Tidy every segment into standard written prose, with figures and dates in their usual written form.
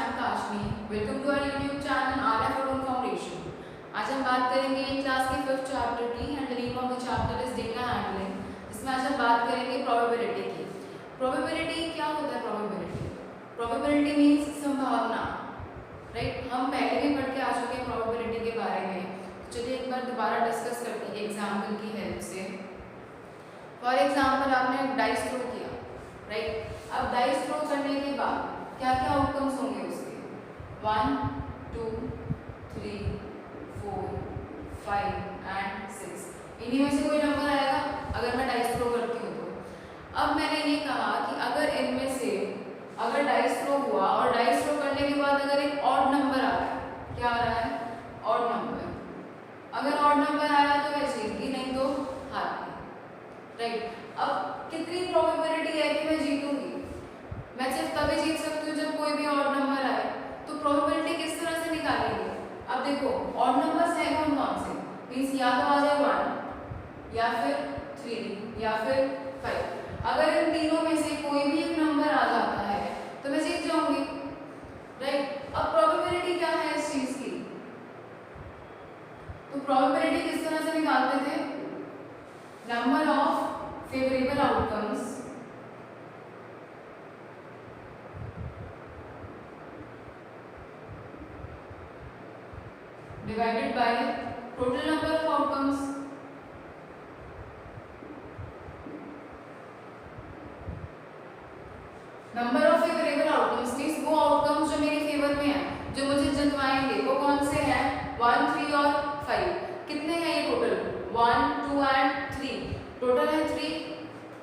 am Kashni. Welcome to our YouTube channel RF Aron Foundation. आज हम बात करेंगे क्लास के 5th चैप्टर की and the name of the chapter is data handling, जिसमें आज हम बात करेंगे प्रोबेबिलिटी की। प्रोबेबिलिटी क्या होता है? प्रोबेबिलिटी मीन्स संभावना, राइट। हम पहले भी पढ़ के आ चुके हैं प्रोबेबिलिटी के बारे में। चलिए एक बार दोबारा डिस्कस करते हैं एग्जाम्पल की हेल्प से। फॉर एग्जाम्पल आपने डाइस थ्रो किया, राइट। अब डाइस थ्रो करने के बाद क्या क्या आउटकम्स होंगे उसके? 1, 2, 3, 4, 5 एंड 6। इन्हीं में से कोई नंबर आएगा अगर मैं डाइस थ्रो करती हूँ तो। अब मैंने ये कहा कि अगर इनमें से अगर डाइस थ्रो हुआ और डाइस थ्रो करने के बाद अगर एक ऑड नंबर आ रहा है, क्या आ रहा है? Odd number. अगर ऑड नंबर आया तो मैं जीत गई, नहीं तो हार गई, राइट। अब कितनी प्रोबेबिलिटी है कि मैं जीतूंगी? मैं सिर्फ तभी जीत सकती हूँ जब कोई भी ऑड नंबर आए। तो प्रोबेबिलिटी किस तरह से निकालेंगे? अब देखो ऑड नंबर्स हैं कौन कौन से? मीन्स या तो आ जाए 1 या फिर 3 या फिर 5। अगर इन तीनों में से कोई भी एक नंबर आ जाता है तो मैं जीत जाऊंगी, राइट। अब प्रोबेबिलिटी क्या है इस चीज की? तो प्रोबेबिलिटी किस तरह से निकालते थे? Number of favourable outcomes divided by total number of outcomes। Number of favourable outcomes means वो आउटकम्स जो मेरे फेवर में है, जो मुझे जितवाएंगे, वो कौन से हैं? 1, 3 और 5। कितने हैं ये टोटल? 1, 2 एंड 3। टोटल है 3।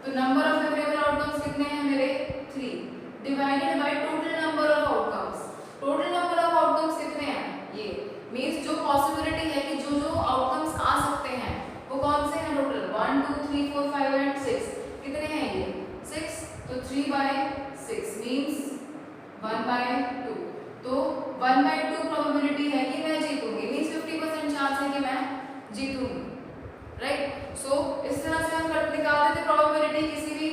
तो नंबर ऑफ फेवरेबल आउटकम्स कितने हैं मेरे? 3 divided by total number of outcomes. Total number of outcomes कितने हैं? ये मींस जो पॉसिबिलिटी है कि जो जो आउटकम्स आ सकते हैं वो कौन से हैं टोटल? 1, 2, 3, 4, 5 एंड 6। कितने हैं ये? 6। तो 3/6 मींस 1/2। तो 1/2 प्रोबेबिलिटी है कि मैं जीतूंगी, मींस 50% चांस है कि मैं जीतूंगी, राइट। सो इस तरह से हम निकाल देते प्रोबेबिलिटी किसी भी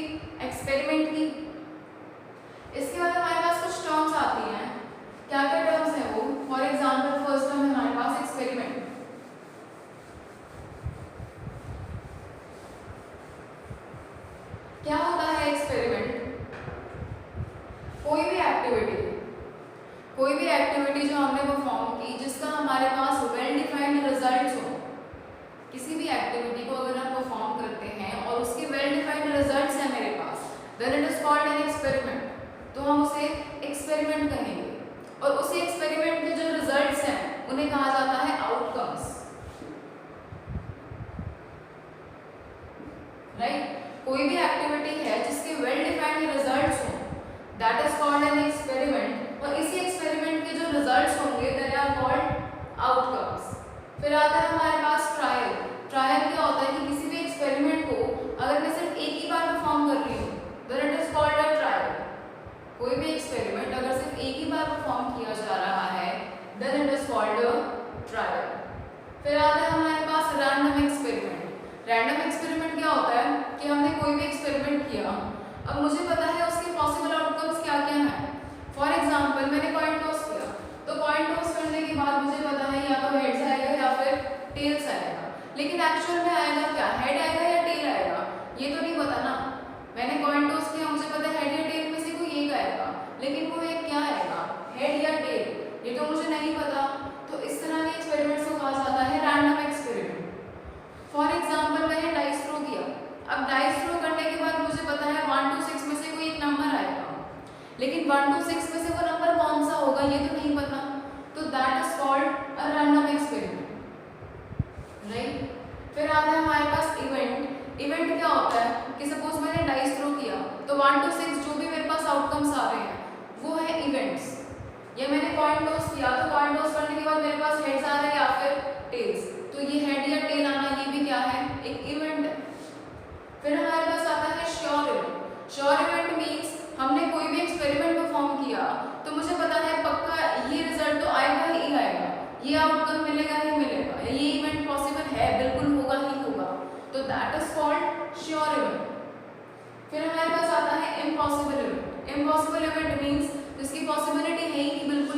एक्सपेरिमेंट की। इसके बाद हमारे पास कुछ टर्म्स आती हैं। क्या क्या टर्म्स हैं वो? फॉर एग्जाम्पल फर्स्ट टर्म है हमारे पास एक्सपेरिमेंट। क्या होता है एक्सपेरिमेंट? कोई भी एक्टिविटी जो हमने परफॉर्म की जिसका हमारे पास वेल डिफाइंड रिजल्ट्स हो। किसी भी एक्टिविटी को अगर हम परफॉर्म करते हैं और उसके वेल डिफाइंड रिजल्ट्स हैं मेरे पास, then it is called an experiment. तो हम उसे एक्सपेरिमेंट कहेंगे। और उसी एक्सपेरिमेंट के जो रिजल्ट्स हैं उन्हें कहा जाता है आउटकम्स, राइट। कोई भी एक्टिविटी है जिसके वेल डिफाइंड रिजल्ट्स हो, that is called an experiment. और इसी एक्सपेरिमेंट के जो रिजल्ट्स होंगे दे आर कॉल्ड आउटकम्स। फिर आता है हमारे पास ट्रायल। ट्रायल क्या होता है कि किसी भी एक्सपेरिमेंट को अगर मैं सिर्फ एक ही बार परफॉर्म कर रही हूँ, then it is called a trial. कोई भी एक्सपेरिमेंट अगर सिर्फ एक ही बार परफॉर्म किया जा रहा है, then it is called a trial. फिर आता है हमारे पास रैंडम एक्सपेरिमेंट। रैंडम एक्सपेरिमेंट क्या होता है कि हमने कोई भी एक्सपेरिमेंट किया, अब मुझे पता है उसके पॉसिबल आउटकम्स क्या क्या हैं। फॉर एग्जाम्पल मैंने कॉइन टॉस किया, तो कॉइन टॉस करने के बाद मुझे पता है या तो हेड्स आएगा या फिर टेल्स आएगा। लेकिन एक्चुअल में आएगा क्या? हेड आएगा या टेल आएगा? ये तो नहीं पता ना। मैंने कॉइन टॉस किया, मुझे पता है हेड या टेल में से कोई एक आएगा, लेकिन वो एक क्या आएगा? हेड या टेल? ये तो मुझे नहीं पता। तो इस तरह के एक्सपेरिमेंट्स को कहा जाता है रैंडम एक्सपेरिमेंट। फॉर एग्जाम्पल मैंने डाइस थ्रो किया। अब डाइस थ्रो करने के बाद मुझे पता है 1 to 6 में से कोई एक नंबर आएगा, लेकिन 1 to 6 में से वो नंबर कौन सा होगा ये तो नहीं पता। तो that is called a random experiment, right. फिर आता है हमारे पास इवेंट। इवेंट क्या होता है कि सपोज मैंने डाइस थ्रो किया तो 1 to 6 जो भी मेरे पास आउटकम्स आ रहे हैं वो है इवेंट्स। या मैंने कॉइन टॉस किया तो कॉइन टॉस करने के बाद मेरे पास हेड्स आ रहे हैं या फिर टेल्स, तो ये हेड या टेल आना ये भी क्या है? एक इवेंट है। फिर हमारे पास आता है sure event. Sure event means हमने कोई भी एक्सपेरिमेंट परफॉर्म किया तो मुझे पता है पक्का ये रिजल्ट तो आएगा ही आएगा, ये आउटकम मिलेगा ही मिलेगा, ये इवेंट पॉसिबल है, बिल्कुल होगा ही होगा, तो that is called sure event. फिर हमारे पास आता है impossible event. Impossible event means जिसकी पॉसिबिलिटी है ही नहीं, बिल्कुल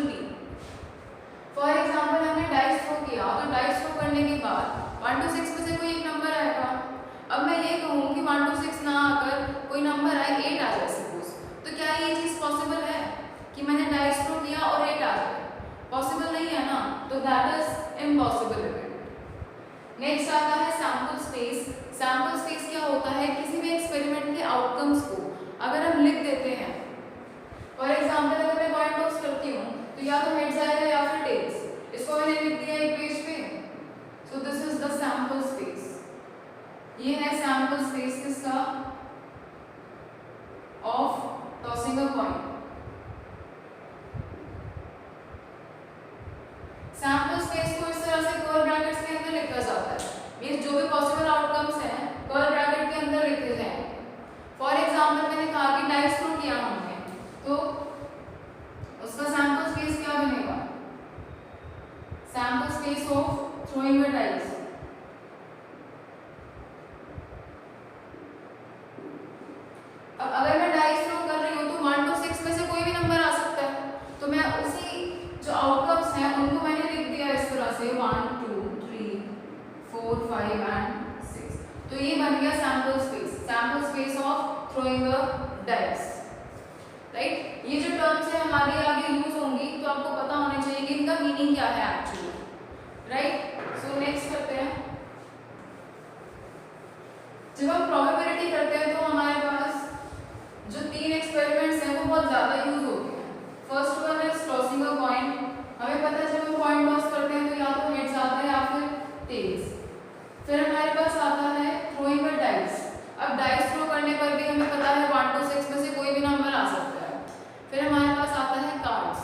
पॉसिबल नहीं है ना, तो that is impossible event. Next आता है सैंपल स्पेस। सैंपल स्पेस क्या होता है, किसी भी एक्सपेरिमेंट के आउटकम्स को अगर हम लिख देते हैं, फॉर एग्जाम्पल अगर मैं कॉइन टॉस करती हूँ तो या तो हेड्स आएगा या फिर टेल्स, इसको मैंने लिख दिया एक पेज पे, so this is the sample space. ये है सैंपल स्पेस किसका, of tossing a coin. Sample space को इस तरह से कर्ली ब्रैकेट्स के अंदर लिखा जाता है, मींस जो भी पॉसिबल आउटकम्स हैं कर्ली ब्रैकेट के अंदर लिखे जाएंगे। फॉर एग्जांपल मैंने कहा कि डाइस थ्रो किया हमने, तो उसका सैंपल स्पेस क्या बनेगा, sample space of throwing a dice. अब अगर मैं डाइस थ्रो कर रही हूँ तो 1 to 6 में से कोई भी नंबर आ सकता है, तो मैं उसी जो आउटकम्स हैं उनको मैंने लिख दिया इस तरह से 1 2 3 4 5 एंड 6। तो ये बन गया sample space, sample space of throwing a dice, right. ये जो टर्म्स है हमारी आगे यूज होंगी, तो आपको पता होना चाहिए कि इनका मीनिंग क्या है एक्चुअली, राइट। सो नेक्स्ट करते हैं, जब हम प्रोबेबिलिटी करते हैं तो हमारे पास जो 3 एक्सपेरिमेंट्स हैं वो बहुत ज़्यादा यूज होते हैं। First one is tossing a coin. हमें पता है जब हम कॉइन टॉस करते हैं तो या तो हेड्स आता है या फिर टेल्स। फिर हमारे पास आता है थ्रोइंग अ डाइस। अब डाइस थ्रो करने पर भी हमें पता है 1 to 6 में से कोई भी नंबर आ सकता है। फिर हमारे पास आता है कार्ड्स।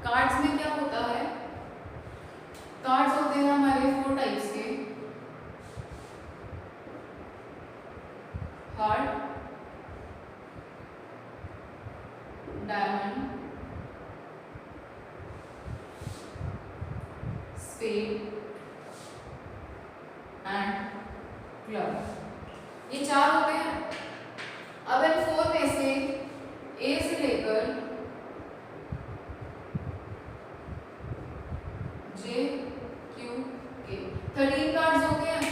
कार्ड्स में क्या होता है, कार्ड्स होते हैं हमारे 4 टाइप्स के, heart, diamond, spade and club, ये 4 होते हैं। अब इन 4 में से ए से लेकर जे क्यू के 13 कार्ड्स होते हैं।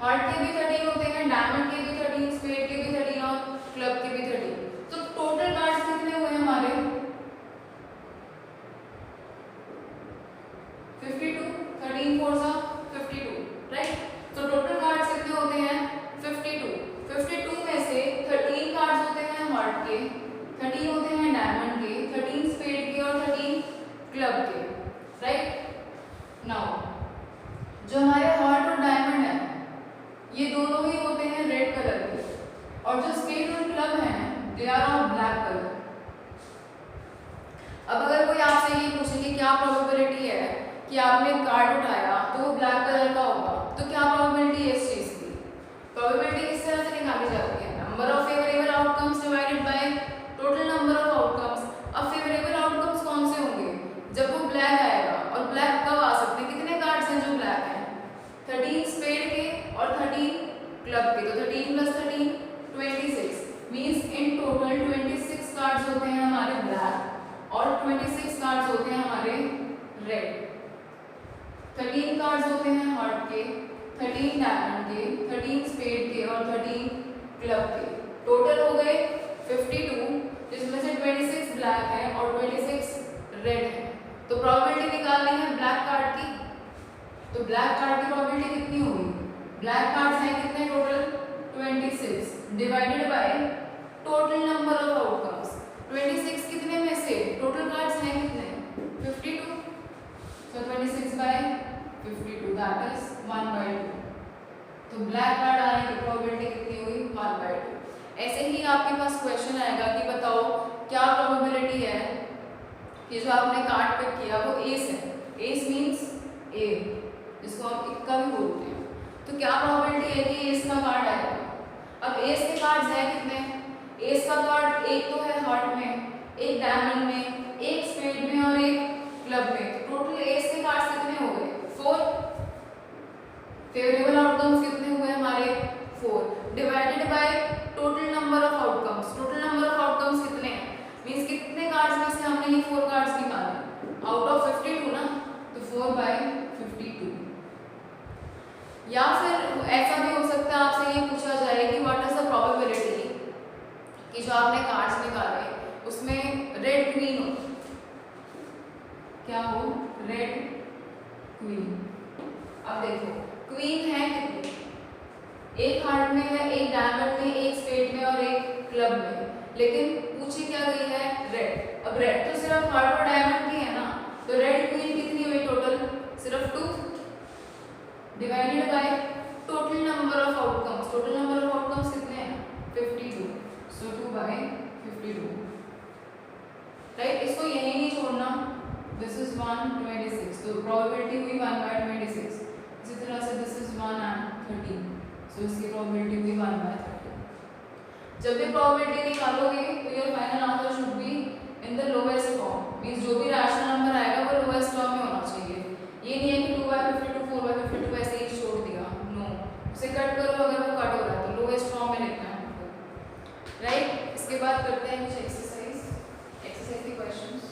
हार्ट के भी 13 होते हैं, डायमंड के भी 13, स्पेड के भी 13 और क्लब के भी 13। तो टोटल कार्ड्स कितने हुए हमारे 52, 13 4 सा 52, राइट। तो टोटल कार्ड्स कितने होते हैं 52। 52 में से 13 कार्ड्स होते हैं हार्ट के, 13 होते हैं डायमंड के, 13 स्पेड के और 13 क्लब के, राइट। नाउ जो हमारे हार्ट और डायमंड है ये दोनों ही होते हैं रेड कलर के, और जो स्पेड और क्लब हैं they are of black colour. अब अगर कोई आपसे ये पूछे कि क्या प्रोबेबिलिटी है कि आपने कार्ड उठाया तो वो ब्लैक कलर का होगा, तो क्या प्रोबेबिलिटी है इस चीज की, प्रोबेबिलिटी किस तरह से निकाली जाती है, number of favourable outcomes divided by total number of outcomes. अब फेवरेबल आउटकम्स कौन से होंगे, जब वो ब्लैक आएगा, और ब्लैक कब आ सकते हैं, कितने कार्ड्स हैं जो ब्लैक हैं 13 स्पेड के और 13 क्लब के, तो 13 + 13 26, मींस इन टोटल 26 कार्ड्स होते हैं हमारे ब्लैक और 26 कार्ड्स होते हैं हमारे रेड। 13 कार्ड्स होते हैं हार्ट के, 13 डायमंड के, 13 स्पेड के और 13 क्लब के, टोटल हो गए 52, जिसमें से 26 ब्लैक है और 26 रेड है। तो प्रोबेबिलिटी निकालनी है ब्लैक कार्ड की, तो ब्लैक कार्ड की प्रोबेबिलिटी कितनी होगी, ब्लैक कार्ड्स हैं कितने total 26 divided by total number of outcomes. 26 कितने में से, टोटल कार्ड्स हैं कितने 52, so 26 by 52 that is 1/2। तो ब्लैक कार्ड आने की प्रोबेबिलिटी कितनी हुई 1/2। ऐसे ही आपके पास क्वेश्चन आएगा कि बताओ क्या प्रोबेबिलिटी है कि जो आपने कार्ड पिक किया वो एस है, एस मींस ए, जिसको हम इक्का भी बोलते हैं, तो क्या प्रोबेबिलिटी है कि एस का कार्ड आएगा। अब एस के कार्ड्स हैं कितने, एस का कार्ड एक तो है हार्ट में, एक डायमंड में, एक स्पेड में और एक क्लब में, तो टोटल एस के कार्ड्स कितने हो गए 4। फेवरेबल आउटकम्स कितने हुए हमारे 4 divided by total number of outcomes. Total number of outcomes कितने हैं, मींस कितने कार्ड्स में से हमने ये 4 कार्ड्स निकाले आउट ऑफ 52 ना, तो 4/52। या फिर ऐसा भी हो सकता है आपसे ये पूछा जाए कि व्हाट इज द प्रोबेबिलिटी कि जो आपने कार्ड्स निकाले उसमें रेड ग्रीन हो, क्या हो रेड क्वीन। अब देखो क्वीन है कितनी, एक हार्ट में है, एक डायमंड में, एक स्पेड में और एक क्लब में, लेकिन पूछी क्या गई है रेड। अब रेड तो सिर्फ हार्ट और डायमंड की है ना, तो रेड क्वीन कितनी हुई टोटल, सिर्फ 2 divided by total number of outcomes. Total number of outcomes कितने हैं 52, सो 2 बाय 52, राइट। इसको यही नहीं छोड़ना, दिस इज 126, तो प्रोबेबिलिटी हुई 1/26। इसी तरह से दिस इज 1 and 13, सो इसकी प्रोबेबिलिटी हुई 1/13। जब भी प्रोबेबिलिटी निकालोगे तो your final answer should be in the lowest form, means जो भी रैशनल नंबर आएगा वो लोएस्ट फॉर्म में होना चाहिए। ये नहीं है कि 2/52 4/52 ऐसे ही छोड़ दिया, नो, उसे कट करो, अगर वो कट हो रहा है तो लोएस्ट फॉर्म में लिखना है हमको, राइट। इसके बाद करते हैं कुछ एक्सरसाइज के questions.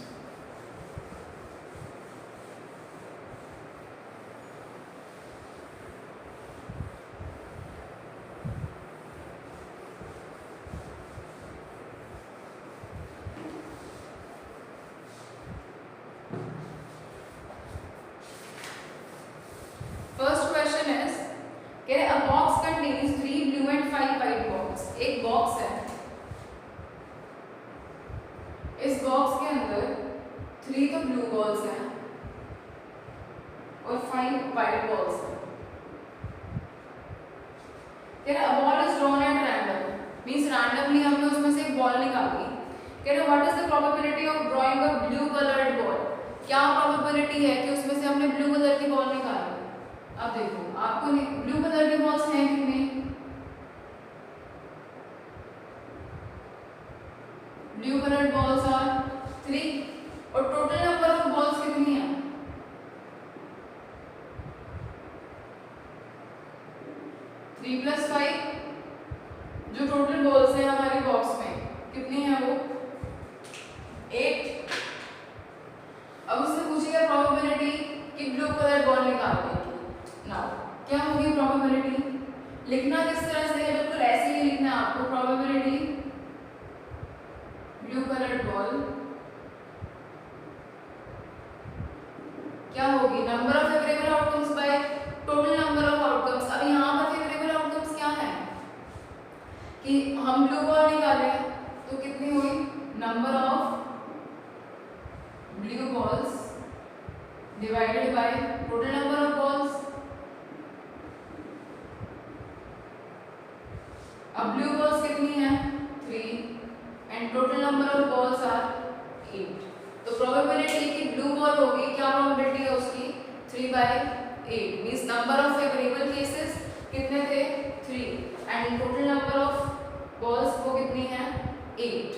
First question is, a box contains 3 blue and 5 white balls। एक बॉक्स है, इस बॉक्स के अंदर 3 तो ब्लू बॉल्स हैं और 5 white balls हैं। A ball is drawn at random, means randomly हमने उसमें से एक बॉल निकाली। What is the probability of drawing a blue colored ball? क्या प्रोबेबिलिटी है कि उसमें से हमने ब्लू कलर की बॉल निकाली। अब देखो आपको ब्लू कलर के बॉल्स हैं कितने, ब्लू कलर बॉल्स आर 3 और टोटल नंबर ऑफ बॉल्स कितनी है 3 + 5, जो टोटल बॉल्स हैं हमारे बॉक्स में कितनी है वो 8। अब उससे पूछेगा प्रोबेबिलिटी कि ब्लू कलर बॉल निकालने की। नाउ क्या होगी प्रोबेबिलिटी, लिखना किस तरह से है, बिल्कुल ऐसे ही लिखना है आपको। प्रोबेबिलिटी ब्लू कलर बॉल क्या होगी, number of favourable outcomes bye total number of outcomes. अब यहाँ पर फेवरेबल आउटकम्स क्या है कि हम ब्लू बॉल निकाले तो कितनी हुई, number of blue balls divided by total number of balls. अब ब्लू बॉल्स कितनी है 3 and total number of balls are 8, तो प्रोबेबिलिटी कि ब्लू बॉल होगी, क्या प्रोबेबिलिटी है उसकी 3/8, means number of favourable cases कितने थे 3 and total number of balls वो कितनी है 8,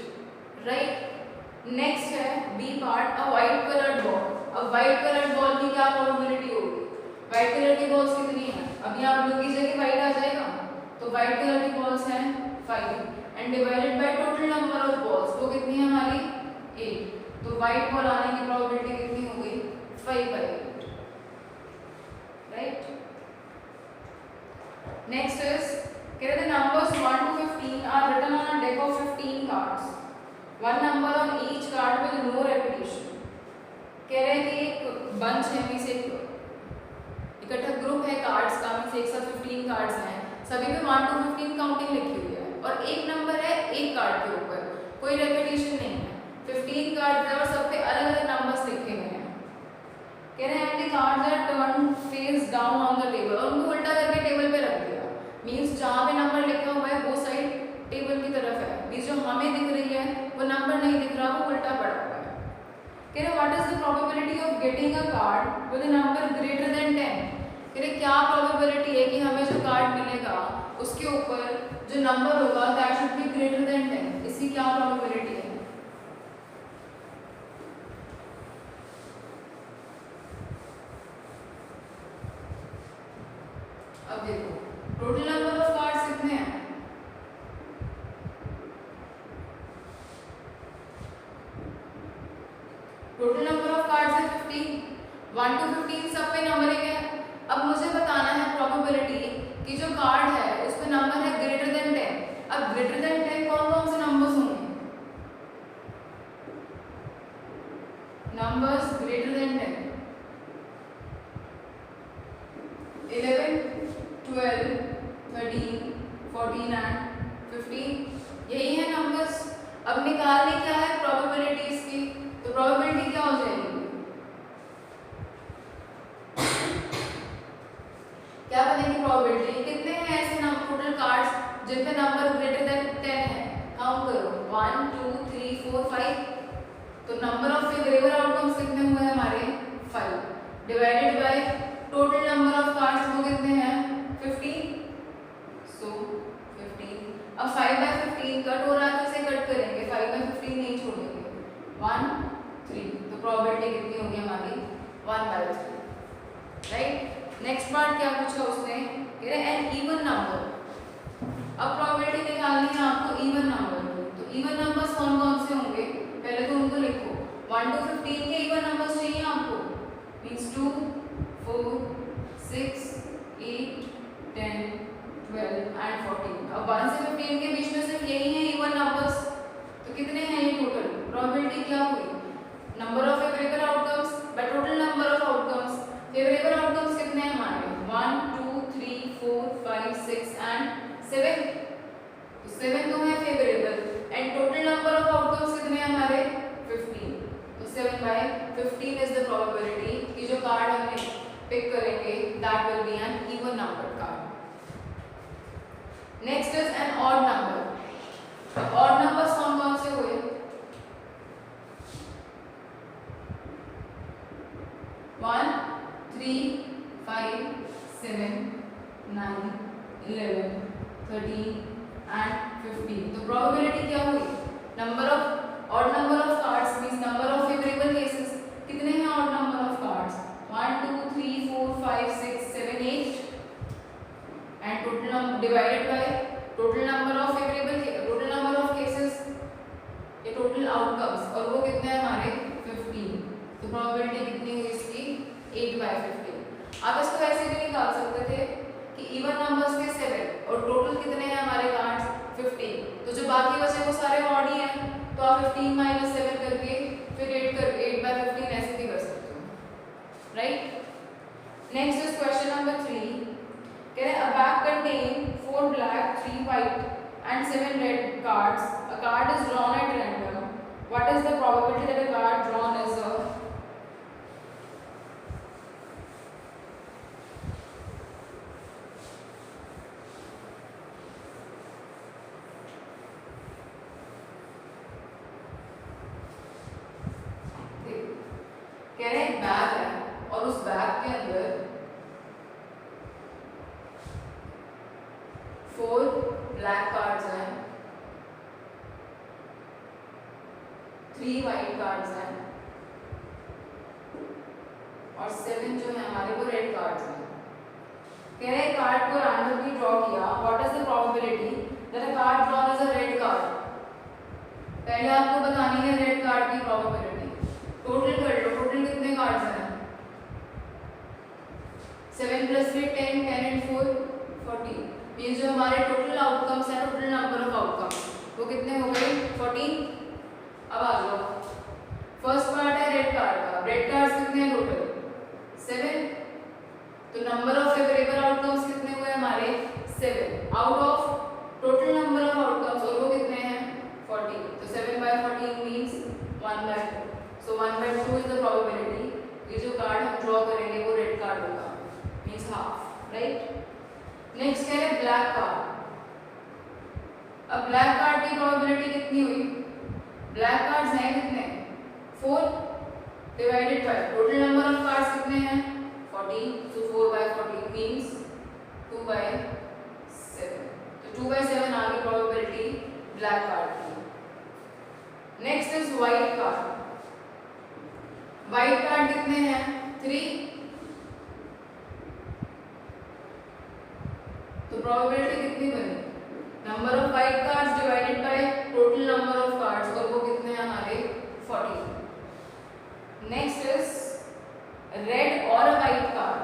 राइट। नेक्स्ट है बी पार्ट, अ व्हाइट कलर्ड बॉल। अब व्हाइट कलर्ड बॉल की क्या प्रोबेबिलिटी होगी, व्हाइट कलर की बॉल्स कितनी है, अब यहाँ ब्लू की जगह व्हाइट आ जाएगा, तो व्हाइट कलर की बॉल्स हैं 5 and divided by total number of balls वो कितनी है हमारी 8, तो व्हाइट बॉल आने की प्रोबेबिलिटी कितनी हो गई 5/8, right. Next is the numbers 1 to 15 are written on a deck of 15 cards, one number on each card with no repetition। कह रहे हैं कि एक बंच है, मींस एक इकट्ठा ग्रुप है कार्ड्स का, मींस एक साथ 15 कार्ड्स हैं, सभी में 1 to 15 काउंटिंग लिखी हुई है और एक नंबर है एक कार्ड के ऊपर, कोई रेपिटेशन नहीं है। 15 कार्ड है और सब पे अलग अलग नंबर्स लिखे हुए हैं। कह रहे हैं the cards are turn face down on the table, और उनको उल्टा करके टेबल पे रख दिया, मींस जहाँ पे नंबर लिखा हुआ है वो साइड टेबल की तरफ है, मींस जो हमें दिख रही है वो नंबर नहीं दिख रहा, वो उल्टा पड़ा हुआ है। कह रहे what is the probability of getting a card with a number greater than 10। कह रहे क्या प्रोबेबिलिटी है कि हमें जो कार्ड मिलेगा उसके ऊपर जो नंबर होगा that should be greater than 10, इसकी क्या प्रोबेबिलिटी है। अब देखो टोटल नंबर ऑफ कार्ड्स कितने हैं, टोटल नंबर ऑफ कार्ड्स है 15, 1 to 15 सब पे नंबरिंग है। अब मुझे बताना है प्रोबेबिलिटी कि जो कार्ड है उसमें नंबर है ग्रेटर देन 10। अब ग्रेटर देन 10 कौन कौन से नंबर्स होंगे, नंबर्स ग्रेटर देन 10 11, 12, 13, 14 एंड 15, यही है नंबर्स। अब निकालनी क्या है प्रोबेबिलिटीज की, तो प्रोबेबिलिटी क्या हो जाएगी, क्या बनेगी प्रोबेबिलिटी, कितने हैं ऐसे टोटल कार्ड्स जिन पे नंबर ग्रेटर देन 10 है, काउंट करो 1 2 3 4 5, तो नंबर ऑफ फेवरेबल आउटकम्स कितने हुए हमारे 5 divided by total number of cards वो कितने हैं 15, सो 15। अब 5 बाय 15 कट हो रहा है तो इसे कट करेंगे, 5 बाय 15 नहीं छोड़ेंगे, 1 3, तो प्रोबेबिलिटी कितनी होगी हमारी 1 बाय 3, राइट। नेक्स्ट पार्ट क्या पूछा उसने, कह रहे एन इवन नंबर। अब प्रोबेबिलिटी निकालनी है आपको इवन नंबर की, तो इवन नंबर्स कौन कौन से होंगे पहले तो उनको लिखो, 1 to 15 के इवन नंबर्स चाहिए आपको, मींस 2 4 6 8 10 12 एंड 14। अब 1 से 15 के बीच में सिर्फ यही है इवन नंबर्स, तो कितने हैं ये टोटल, प्रोबेबिलिटी क्या हुई, number of favourable outcomes bye total number of outcomes. Favourable outcomes कितने हैं हमारे 1 2 3 4 5 6 एंड 7, तो 7 तो है favourable and total number of outcomes कितने हैं हमारे 15, तो 7 बाय 15 इज द प्रोबेबिलिटी कि जो कार्ड हमें पिक करेंगे that will be an even number card. Next is an odd number. Odd numbers कौन कौन से हुए, 1 3 5 7 9 11 13 एंड 15, तो प्रोबेबिलिटी क्या हुई, number of odd number of cards means number of favourable cases, कितने हैं odd number of cards 1 2 3 4 5 6 7 8 and total divided by total number of favourable total number of cases, ये टोटल आउटकम्स, और वो कितने हैं हमारे 15, तो प्रोबेबिलिटी कितनी हुई इसकी 8 बाय 15। आप इसको ऐसे भी निकाल सकते थे कि इवन नंबर्स के 7 और टोटल कितने हैं हमारे कार्ड्स 15, तो जो बाकी बचे वो सारे ऑड ही हैं, तो आप 15 माइनस 7 करके फिर 8 बाय 15 ऐसे भी कर सकते हो, right. Next is question number 3, कह रहे a bag contain 4 black 3 white and 7 red cards, a card is drawn at random, what is the probability that a card drawn is a कह रहे हैं बैग है और उस बैग के अंदर 4 ब्लैक कार्ड्स हैं, 3 वाइट कार्ड्स हैं और 7 जो है हमारे वो रेड कार्ड्स हैं। कह रहे हैं कार्ड को रैंडमली ड्रॉ किया, what is the probability that a card drawn is a red card. पहले आपको बतानी है रेड कार्ड की प्रोबेबिलिटी, टोटल कर लो, टोटल कितने कार्ड्स हैं 7 + 3 10 10 एंड 4 40, ये जो हमारे टोटल आउटकम्स है टोटल नंबर ऑफ आउटकम्स वो कितने हो गए 14। अब आ जाओ, फर्स्ट पार्ट है रेड कार्ड का, रेड कार्ड्स कितने हैं टोटल 7, तो नंबर ऑफ फेवरेबल आउटकम्स कितने हुए हमारे 7 out of total number of outcomes, और वो कितने हैं 40, तो 7 by 14 means 1 by 2, so 1 by 2 is the probability ये जो कार्ड हम ड्रॉ करेंगे वो रेड कार्ड होगा, मींस हाफ, राइट। नेक्स्ट कह रहे हैं ब्लैक कार्ड। अब ब्लैक कार्ड की प्रोबेबिलिटी कितनी हुई, ब्लैक कार्ड्स हैं कितने 4 divided by total number of cards कितने हैं 40, so 4 by 40 means 2 by 7, तो 2 by 7 आ गई प्रोबेबिलिटी ब्लैक कार्ड की। Next is white card. White card कितने हैं 3, तो प्रोबेबिलिटी कितनी बनी, number of white cards divided by total number of cards, और वो कितने हैं हमारे 40। नेक्स्ट इज रेड और व्हाइट कार्ड,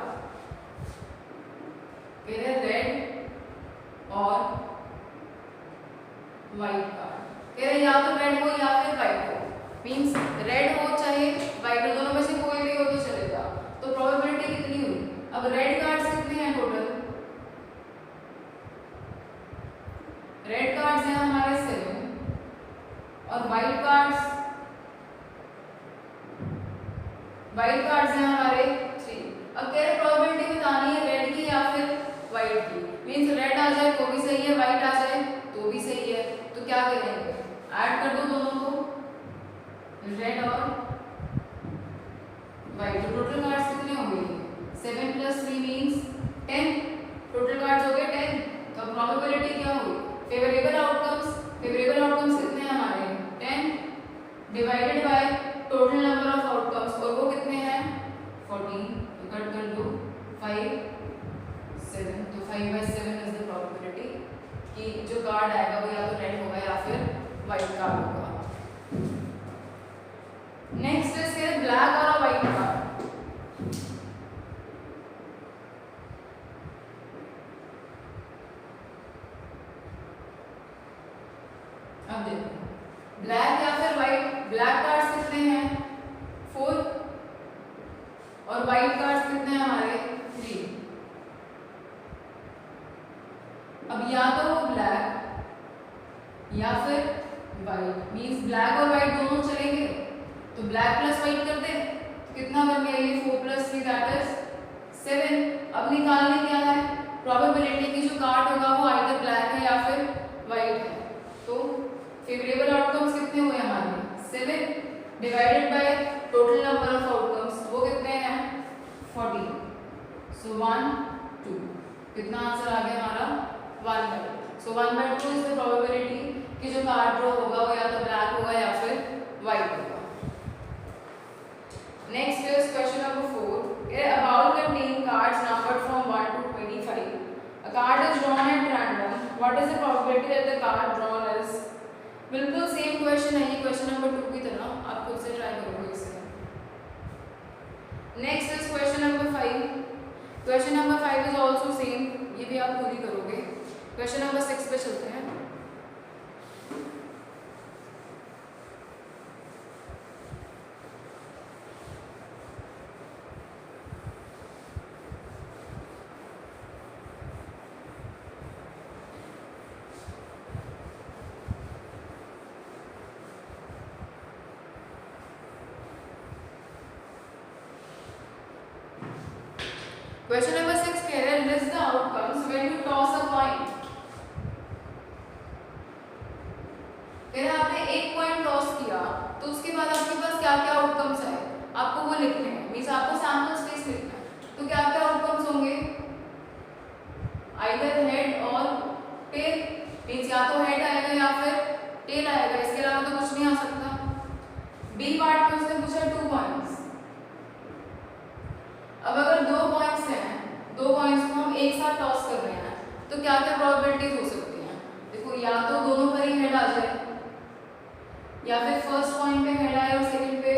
फिर है रेड और व्हाइट कार्ड, कह रहे या तो रेड हो या फिर व्हाइट हो, मींस रेड हो चाहे व्हाइट हो, दोनों में से कोई भी हो तो चलेगा, तो प्रोबेबिलिटी कितनी हुई। अब रेड कार्ड्स कितने हैं टोटल वाइट कार्ड्स हैं हमारे 3। अब कह रहे प्रोबेबिलिटी बतानी है रेड की या फिर वाइट की। मींस रेड आ जाए तो भी सही है, वाइट आ जाए तो भी सही है। तो क्या करेंगे, ऐड कर दो दोनों को, रेड और वाइट। तो टोटल कार्ड्स कितने हो गए, 7 + 3 मींस 10। टोटल कार्ड्स हो गए 10। तो प्रोबेबिलिटी क्या हुई, फेवरेबल आउटकम्स। फेवरेबल आउटकम्स कितने हैं हमारे 10 divided by total number of outcomes, और वो कितने हैं 14। तो कट कर दो 5 7। तो 5/7 इज द प्रोबेबिलिटी कि जो कार्ड आएगा वो या तो रेड होगा या फिर वाइट कार्ड होगा। नेक्स्ट इज ब्लैक और व्हाइट कार्ड। अब देखो ब्लैक या फिर व्हाइट, ब्लैक कार्ड्स कितने हैं 4 और व्हाइट कार्ड्स कितने हैं हमारे 3। अब या तो वो ब्लैक या फिर व्हाइट, मींस ब्लैक और व्हाइट दोनों चलेंगे। तो ब्लैक प्लस व्हाइट कर दे तो कितना बन गया ये 4 + 3 दैट इज 7। अब निकालने क्या है, प्रोबेबिलिटी की जो कार्ड होगा वो आइदर ब्लैक है या फिर व्हाइट है। तो फेवरेबल आउटकम्स कितने हुए हमारे 7 divided by total number of outcomes, वो कितने हैं 14। सो 1 2, कितना आंसर आ गया हमारा 1/2। सो 1/2 इज द प्रोबेबिलिटी कि जो कार्ड ड्रॉ होगा वो या तो ब्लैक होगा या फिर व्हाइट होगा। Next is question number 4। A bowl containing cards numbered from 1 to 25. A card is drawn at random. What is the probability that the card drawn is? बिल्कुल सेम क्वेश्चन है ये, क्वेश्चन नंबर 2 की तरह, आप खुद से try करोगे इसे। Next is question number 5। Question number 5 is also same, ये भी आप खुद ही करोगे। क्वेश्चन नंबर 6 पे चलते हैं। क्वेश्चन नंबर 6 कह रहे हैं list the outcomes when you toss a coin. कह रहे हैं आपने एक कॉइन टॉस किया तो उसके बाद आपके पास क्या क्या आउटकम्स आए, आपको वो लिखने हैं। मींस आपको सैंपल स्पेस लिखना है। तो क्या क्या आउटकम्स होंगे, आइदर हेड और टेल। मींस या तो हेड आएगा या फिर टेल आएगा, इसके अलावा तो कुछ नहीं आ सकता। बी पार्ट में उसने पूछा 2 कॉइन्स। अब अगर 2 कॉइन्स हैं, 2 कॉइन्स को हम एक साथ टॉस कर रहे हैं तो क्या क्या प्रोबेबिलिटीज हो सकती हैं। देखो या तो दोनों पर ही हेड आ जाए, या फिर फर्स्ट कॉइन पे हेड आए और सेकंड पे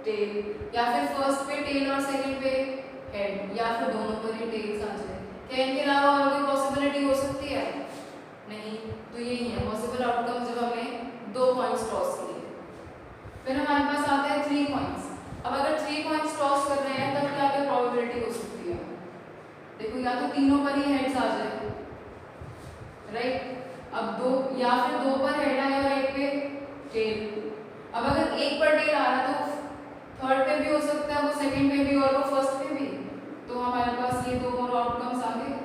टेल, या फिर फर्स्ट पे टेल और सेकंड पे हेड, या फिर दोनों पर ही टेल्स आ जाए। क्या इनके अलावा और कोई पॉसिबिलिटी हो सकती है, नहीं। तो यही है पॉसिबल आउटकम जब हमने 2 कॉइन्स टॉस किए। फिर हमारे पास आते हैं 3 कॉइन्स। अब अगर 3 कॉइन्स टॉस कर रहे हैं तब क्या क्या प्रोबेबिलिटी हो सकती है। देखो या तो तीनों पर ही हेड्स आ जाए, राइट। अब 2 या फिर 2 पर हेड आए और एक पे टेल। अब अगर एक पर टेल आ रहा है तो थर्ड पे भी हो सकता है, वो सेकंड पे भी और वो फर्स्ट पे भी। तो हमारे पास ये 2 और आउटकम्स आ गए।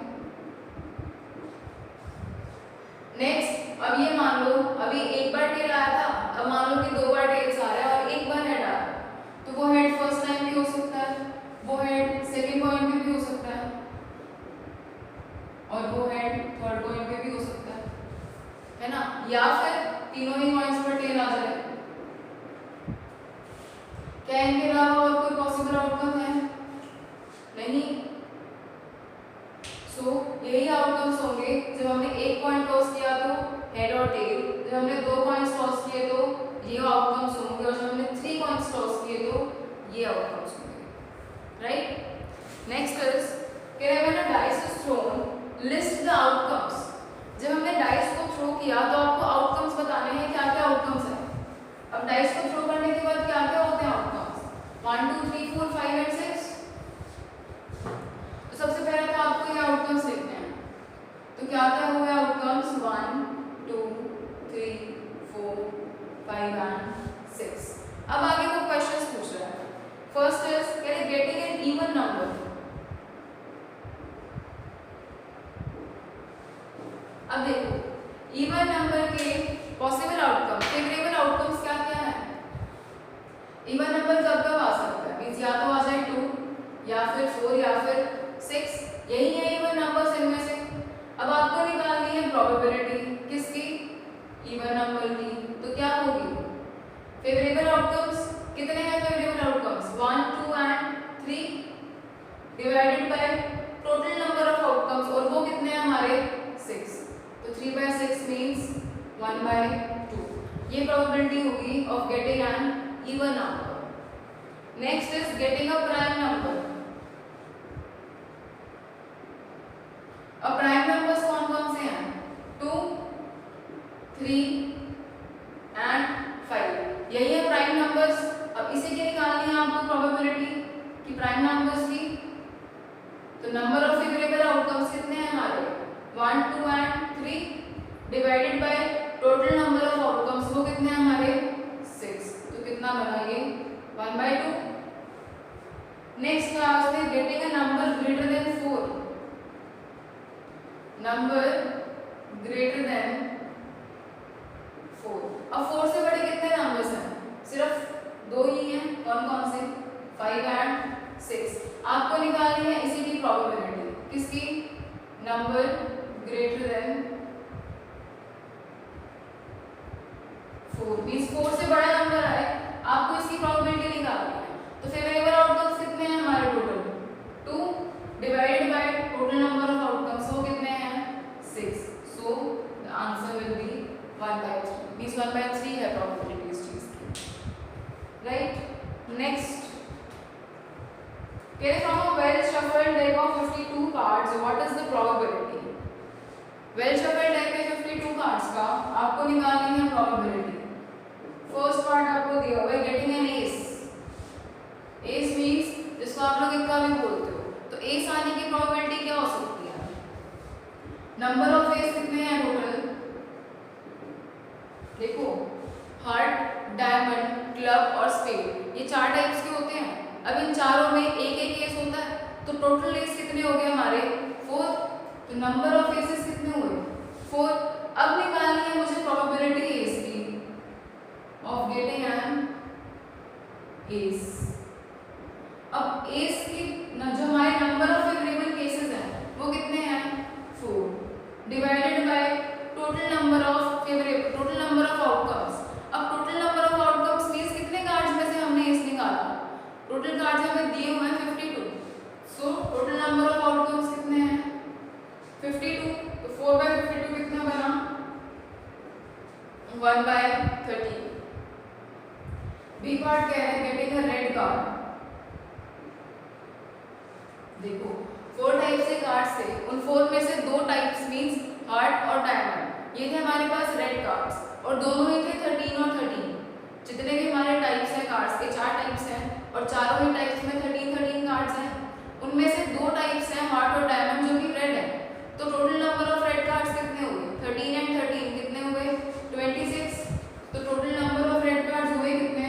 नेक्स्ट अब ये मान लो अभी एक बार टेल आया था, अब मान लो कि 2 बार टेल्स आ रहा है और एक बार हेड आ रहा है। तो वो हेड फर्स्ट टाइम भी हो सकता है, वो हेड सेकंड कॉइन पे भी हो सकता है, और वो हेड थर्ड कॉइन पे भी हो सकता है ना। या फिर तीनों ही कॉइन्स पर टेल आ जाए। क्या इनके अलावा और कोई पॉसिबल आउटकम है, नहीं। सो यही आउटकम्स होंगे जब हमने एक कॉइन टॉस किया तो हेड और टेल, जब हमने 2 कॉइन्स टॉस किए तो ये आउटकम्स होंगे, और जब हमने 3 कॉइन्स टॉस किए तो ये आउटकम्स होंगे, right. Next is when a dice is throne list the outcomes. जब हमने डाइस को थ्रो किया तो आपको आउटकम्स बताने हैं क्या क्या आउटकम्स है। अब डाइस को थ्रो करने के बाद क्या क्या होते हैं आउटकम्स, 1 2 3 4 5 एंड 6। तो सबसे पहले तो आपको ये आउटकम्स लिखने हैं। तो क्या क्या हुए आउटकम्स 1 2 3 4 5 एंड 6। अब आगे वो क्वेश्चंस पूछ रहा है। First is divided by total number of outcomes, और वो कितने हैं हमारे 6। तो 3/6 मीन्स 1/2। ये प्रोबेबिलिटी होगी of getting an even number. Next is getting a prime number. अब प्राइम नंबर्स कौन कौन से हैं? 2, 3 एंड 5। यही है प्राइम नंबर्स। अब इसे क्या निकालनी है आपको प्रोबेबिलिटी कि प्राइम नंबर्स की। तो नंबर ऑफ फेवरेबल आउटकम्स कितने हैं हमारे 1, 2 and 3 divided by total number of outcomes, वो कितने हैं हमारे 6। तो कितना बना ये 1/2। नेक्स्ट क्लास में getting a number greater than 4। Number greater than 4। अब 4 से बड़े कितने नंबर्स हैं? सिर्फ 2 ही हैं। कौन कौन से? 5 एंड 6। आपको निकालनी है इसी की प्रोबेबिलिटी। किसकी? नंबर ग्रेटर देन 4 मींस 4 से बड़ा नंबर आए, आपको इसकी प्रोबेबिलिटी निकालनी है। तो फेवरेबल आउटकम्स कितने हैं हमारे total 2 divided by total number of outcomes, वो कितने हैं 6। So the answer will be 1/3 means 1/3 है प्रोबेबिलिटी इस चीज की। Right. Next, from a well shuffled deck of 52 cards, what is the probability? Well shuffled deck में 52 cards का आपको निकालनी है probability। फर्स्ट पार्ट आपको दिया हुआ है getting an ace। ace means जिसको आप लोग इक्का भी बोलते हो। तो ace आने की probability क्या हो सकती है? नंबर ऑफ ace कितने हैं टोटल? देखो, हार्ट, डायमंड, क्लब और स्पेड, ये 4 टाइप्स के होते हैं। अब इन चारों में एक एक एस होता है, तो टोटल एस कितने हो गए हमारे 4। तो नंबर ऑफ एसेस कितने हुए 4। अब निकालनी है मुझे प्रोबेबिलिटी एस की ऑफ गेटिंग एन एस। अब एस की जो हमारे नंबर ऑफ फेवरेबल केसेस हैं वो कितने हैं 4 divided by total number of favourable total number of outcomes. अब total number of outcomes means कितने कार्ड्स में से हमने एस निकाला? टोटल कार्ड्स हमें दिए हुए हैं 52। So total number of outcomes कितने हैं 52। तो 4/52 कितना बना 1/30। बी पार्ट क्या है? Getting a red card. देखो 4 टाइप से कार्ड्स थे, उन 4 में से 2 टाइप्स मींस हार्ट और डायमंड, ये थे हमारे पास रेड कार्ड्स, और दोनों ही थे 13 और 13। जितने भी हमारे टाइप्स हैं कार्ड्स के 4 टाइप्स हैं, और चारों ही टाइप्स में 13 कार्ड्स हैं। उनमें से 2 टाइप्स हैं हार्ट और डायमंड जो कि रेड है। तो total number of red cards कितने हुए 13 एंड 13 कितने हुए 26। तो total number of red cards हुए कितने?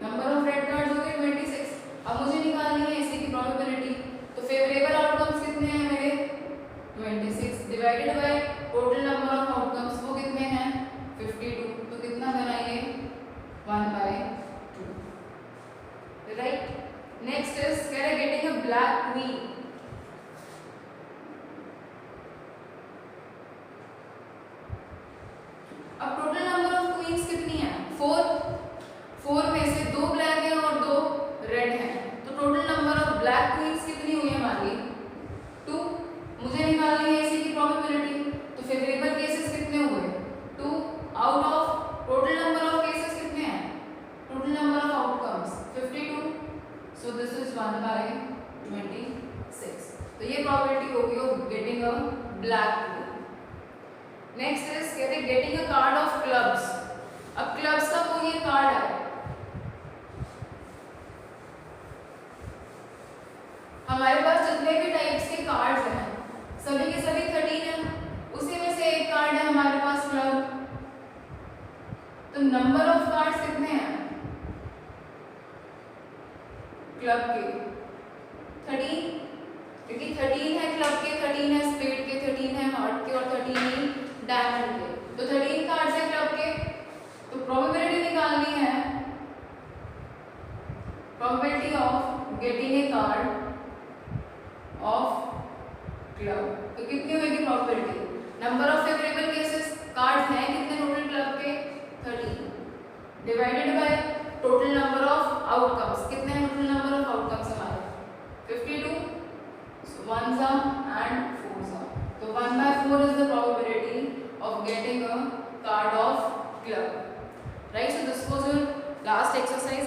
नंबर ऑफ रेड कार्ड्स हो गए 26। अब मुझे निकालनी है इसी की प्रोबेबिलिटी। तो फेवरेबल आउटकम्स कितने हैं मेरे 26 divided by total number of outcomes, वो कितने हैं 52। तो कितना बना ये 1/2। Right. Next is getting a black queen. अब टोटल नंबर ऑफ क्वींस कितनी है 4 में से 2 ब्लैक हैं और 2 रेड हैं। तो total number of black queens कितनी हुई हमारी 2। मुझे निकालनी है इसी की प्रोबेबिलिटी। तो फेवरेबल केसेस कितने हुए 2 out of total number of cases कितने हैं total number of outcomes 52। So this is 1/26। तो ये प्रोबेबिलिटी होगी of getting a black queen. Next is getting a card of clubs. अब क्लब्स का कोई ये कार्ड है, हमारे पास जितने भी टाइप्स के कार्ड्स हैं सभी के सभी 13 हैं, उसी में से एक कार्ड है हमारे पास क्लब। तो नंबर ऑफ कार्ड्स कितने हैं क्लब के 13, क्योंकि 13 है क्लब के, 13 है स्पेड के, 13 है हार्ट के और 13 ही डायमंड के। तो 13 कार्ड्स है क्लब के। तो प्रोबेबिलिटी निकालनी है probability of getting a card of club. तो कितनी होगी probability? Number of favourable cases cards हैं कितने टोटल क्लब के 13 divided by total number of outcomes, कितने हैं टोटल नंबर ऑफ आउटकम्स हमारे 52, so 1s and 4s. तो 1/4 is the probability of getting a card of club, right? So this was your last exercise